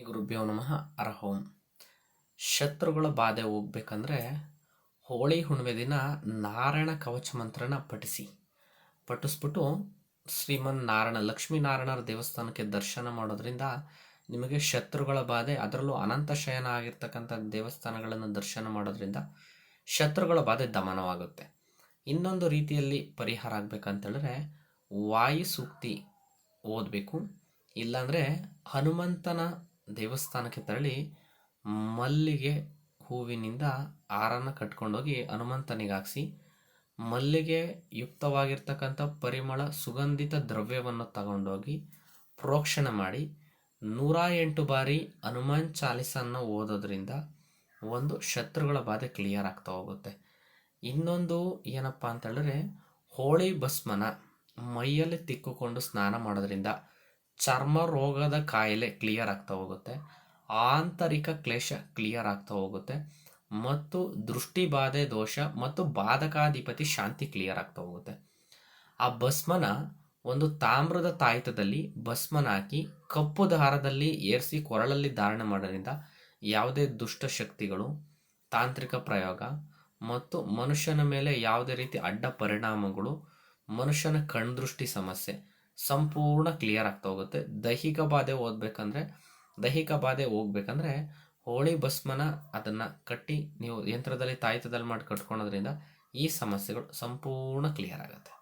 ಗುರುಭ್ಯೋ ನಮಃ ಹರಃ ಓಂ. ಶತ್ರುಗಳ ಬಾಧೆ ಹೋಗ್ಬೇಕಂದ್ರೆ ಹೋಳಿ ಹುಣ್ಣಿಮೆ ದಿನ ನಾರಾಯಣ ಕವಚ ಮಂತ್ರನ ಪಠಿಸ್ಬಿಟ್ಟು ಶ್ರೀಮನ್ನಾರಾಯಣ ಲಕ್ಷ್ಮೀನಾರಾಯಣರ ದೇವಸ್ಥಾನಕ್ಕೆ ದರ್ಶನ ಮಾಡೋದ್ರಿಂದ ನಿಮಗೆ ಶತ್ರುಗಳ ಬಾಧೆ, ಅದರಲ್ಲೂ ಅನಂತ ಶಯನ ಆಗಿರ್ತಕ್ಕಂಥ ದೇವಸ್ಥಾನಗಳನ್ನು ದರ್ಶನ ಮಾಡೋದ್ರಿಂದ ಶತ್ರುಗಳ ಬಾಧೆ ದಮನವಾಗುತ್ತೆ. ಇನ್ನೊಂದು ರೀತಿಯಲ್ಲಿ ಪರಿಹಾರ ಆಗ್ಬೇಕಂತೇಳಿದ್ರೆ ವಾಯು ಸೂಕ್ತಿ ಓದಬೇಕು. ಇಲ್ಲಾಂದರೆ ಹನುಮಂತನ ದೇವಸ್ಥಾನಕ್ಕೆ ತೆರಳಿ ಮಲ್ಲಿಗೆ ಹೂವಿನಿಂದ ಹಾರನ ಕಟ್ಕೊಂಡೋಗಿ ಹನುಮಂತನಿಗೆ ಹಾಕಿಸಿ, ಮಲ್ಲಿಗೆ ಯುಕ್ತವಾಗಿರ್ತಕ್ಕಂಥ ಪರಿಮಳ ಸುಗಂಧಿತ ದ್ರವ್ಯವನ್ನು ತಗೊಂಡೋಗಿ ಪ್ರೋಕ್ಷಣೆ ಮಾಡಿ 108 ಬಾರಿ ಹನುಮಾನ್ ಚಾಲಿಸನ್ನು ಓದೋದ್ರಿಂದ ಒಂದು ಶತ್ರುಗಳ ಬಾಧೆ ಕ್ಲಿಯರ್ ಆಗ್ತಾ ಹೋಗುತ್ತೆ. ಇನ್ನೊಂದು ಏನಪ್ಪ ಅಂತೇಳಿದ್ರೆ ಹೋಳಿ ಭಸ್ಮನ ಮೈಯಲ್ಲಿ ತಿಕ್ಕಿಕೊಂಡು ಸ್ನಾನ ಮಾಡೋದ್ರಿಂದ ಚರ್ಮ ರೋಗದ ಕಾಯಿಲೆ ಕ್ಲಿಯರ್ ಆಗ್ತಾ ಹೋಗುತ್ತೆ, ಆಂತರಿಕ ಕ್ಲೇಶ ಕ್ಲಿಯರ್ ಆಗ್ತಾ ಹೋಗುತ್ತೆ, ಮತ್ತು ದೃಷ್ಟಿ ಬಾಧೆ ದೋಷ ಮತ್ತು ಬಾಧಕಾಧಿಪತಿ ಶಾಂತಿ ಕ್ಲಿಯರ್ ಆಗ್ತಾ ಹೋಗುತ್ತೆ. ಆ ಭಸ್ಮನ ಒಂದು ತಾಮ್ರದ ತಾಯಿತದಲ್ಲಿ ಭಸ್ಮನ ಹಾಕಿ ಕಪ್ಪು ದಾರದಲ್ಲಿ ಏರಿಸಿ ಕೊರಳಲ್ಲಿ ಧಾರಣೆ ಮಾಡೋದ್ರಿಂದ ಯಾವುದೇ ದುಷ್ಟಶಕ್ತಿಗಳು, ತಾಂತ್ರಿಕ ಪ್ರಯೋಗ ಮತ್ತು ಮನುಷ್ಯನ ಮೇಲೆ ಯಾವುದೇ ರೀತಿ ಅಡ್ಡ ಪರಿಣಾಮಗಳು, ಮನುಷ್ಯನ ಕಣ್ದೃಷ್ಟಿ ಸಮಸ್ಯೆ ಸಂಪೂರ್ಣ ಕ್ಲಿಯರ್ ಆಗ್ತಾ ಹೋಗುತ್ತೆ. ದೈಹಿಕ ಬಾಧೆ ಹೋಗ್ಬೇಕಂದ್ರೆ ಹೋಳಿ ಭಸ್ಮನ ಅದನ್ನು ಕಟ್ಟಿ ನೀವು ಯಂತ್ರದಲ್ಲಿ ತಾಯಿತದಲ್ಲಿ ಮಾಡಿ ಕಟ್ಕೊಳೋದ್ರಿಂದ ಈ ಸಮಸ್ಯೆಗಳು ಸಂಪೂರ್ಣ ಕ್ಲಿಯರ್ ಆಗುತ್ತೆ.